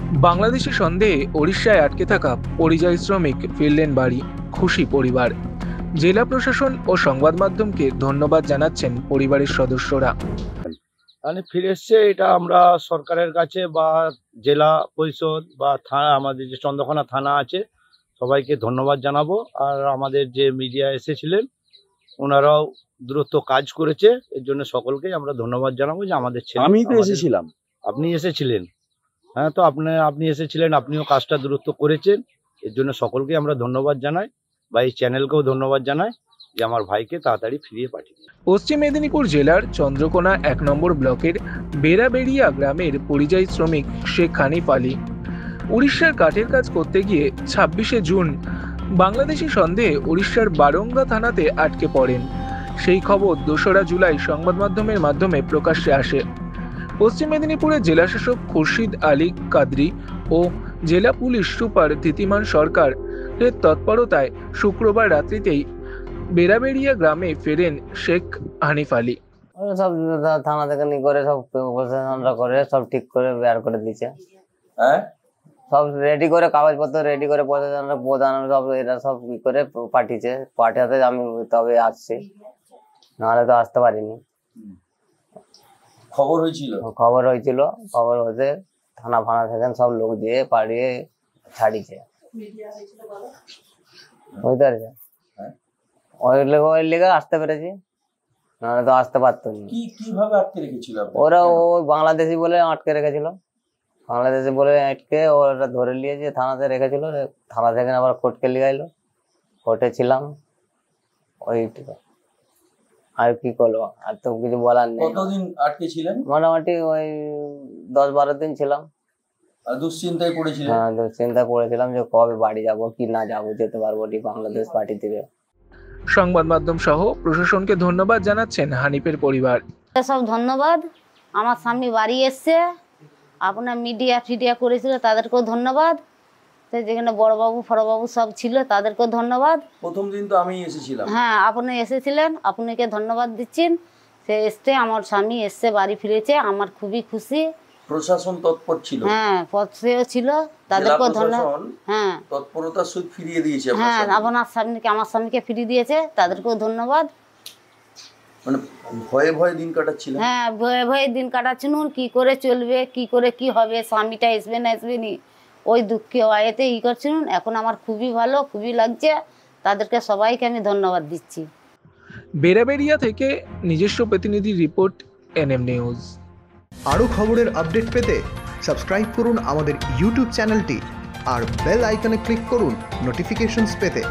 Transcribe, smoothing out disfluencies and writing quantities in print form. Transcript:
বাংলাদেশি সন্দেহে ওড়িশায় আটকে থাকা পরিযায়ী শ্রমিক ফিরলেন বাড়ি, খুশি পরিবার। জেলা প্রশাসন ও সংবাদ মাধ্যমকে ধন্যবাদ জানাচ্ছেন পরিবারের সদস্যরা। মানে ফিরে এসছে, এটা আমরা সরকারের কাছে বা জেলা পরিষদ বা থানা, আমাদের যে চন্দ্রকোনা থানা আছে, সবাইকে ধন্যবাদ জানাবো। আর আমাদের যে মিডিয়া এসেছিলেন ওনারাও দ্রুত কাজ করেছে, এর জন্য সকলকেই আমরা ধন্যবাদ জানাবো যে আমাদের ছেলে। আমি তো এসেছিলাম। আপনি এসেছিলেন? হ্যাঁ, তো আপনি এসেছিলেন, আপনিও কাজটা দ্রুত করেছেন, এর জন্য সকলকে আমরা ধন্যবাদ জানাই বা এই চ্যানেলকেও ধন্যবাদ জানাই যে আমার ভাইকে তাড়াতাড়ি ফিরিয়ে পাঠিয়ে। পশ্চিম মেদিনীপুর জেলার চন্দ্রকোনা 1 নম্বর ব্লকের বেড়াবেড়িয়া গ্রামের পরিযায়ী শ্রমিক শেখ হানিফ আলী উড়িষ্যার কাঠের কাজ করতে গিয়ে 26শে জুন বাংলাদেশি সন্দেহে উড়িষ্যার বারঙ্গা থানাতে আটকে পড়েন। সেই খবর 2রা জুলাই সংবাদ মাধ্যমের মাধ্যমে প্রকাশ্যে আসে। পশ্চিম মেদিনীপুরের জেলাশাসক খুরশিদ আলী কাদরি ও জেলা পুলিশ সুপার ধিতিমান সরকারের তৎপরতায় শুক্রবার রাত্রিতেই বেড়াবেড়িয়া গ্রামে ফেরেন শেখ হানিফ আলী। সব থানা থেকে নিয়ে করে সব প্রশাসনরা করে সব ঠিক করে বের করে দিচ্ছে। হ্যাঁ, সব রেডি করে কাগজপত্র রেডি করে প্রধান সব এরা সব কি করে পাঠিয়েছে। পাঠাতে আমি তবে আসছি, নাহলে তো আসতে পারিনি। খবর হয়েছিল। খবর হতে থানা ফানা থেকে সব লোক দিয়ে পাঠিয়ে ছাড়িয়েছে, বুঝতে পারছে। ওই লেগে আসতে পেরেছি, নাহলে তো আসতে পারতো না। কিভাবে আটকে রেখেছিল? ওরা বাংলাদেশি বলে আটকে রেখেছিল, বাংলাদেশি বলে আটকে ওরা ধরে নিয়েছে, থানাতে রেখেছিল। থানা থেকে আবার কোর্টকে নিয়ে এলো, কোর্টে ছিলাম। ওইটুকু আর কি করবো, আর তো কিছু বলার নেই। কতদিন আটকে ছিলেন? মোটামুটি ওই 10-12 দিন ছিলাম। দুশ্চিন্তায় পড়েছিলেন? হ্যাঁ, দুশ্চিন্তা করেছিলাম যে কবে বাড়ি যাব কি না যাবো, যেতে পারবো নি বাংলাদেশ পার্টি থেকে। সংবাদ মাধ্যম সহ প্রশাসনকে ধন্যবাদ জানাচ্ছেন হানিফের পরিবার। সব ধন্যবাদ। আমার সামনে বাড়ি এসছে, আপনার মিডিয়া করেছিল তাদেরকেও ধন্যবাদ। যেখানে বড়বাবু ফড়বাবু সব ছিল তাদেরকেও ধন্যবাদ। প্রথম দিন তো আমি এসেছিলাম। হ্যাঁ, আপনি এসেছিলেন, আপনাকে ধন্যবাদ দিচ্ছেন। সে এসছে, আমার স্বামী এসছে, বাড়ি ফিরেছে, আমার খুবই খুশি। প্রশাসন তৎপর ছিল। হ্যাঁ, পথেও ছিল, তাদেরকেও ধন্যবাদ। হ্যাঁ, তৎপরতার সহিত ফিরিয়ে দিয়েছে। হ্যাঁ, আমার স্বামীকে ফিরিয়ে দিয়েছে, তাদেরকেও ধন্যবাদ। মানে ভয়ে ভয়ে দিন কাটাচ্ছিলেন? হ্যাঁ, ভয়ে ভয়ে দিন কাটাচ্ছিলাম, কি করে চলবে, কি করে কি হবে, স্বামীটা আসবে না আসবে নি, ওই দুঃখে আয়েতে করছিলাম। এখন আমার খুবই ভালো, খুবই লাগছে, তাদেরকে সবাইকে আমি ধন্যবাদ দিচ্ছি। বেড়াবেড়িয়া থেকে নিজস্ব প্রতিনিধি রিপোর্ট, এনএম নিউজ। আরও খবরের আপডেট পেতে সাবস্ক্রাইব করুন আমাদের ইউটিউব চ্যানেলটি আর বেল আইকনে ক্লিক করুন নোটিফিকেশনস পেতে।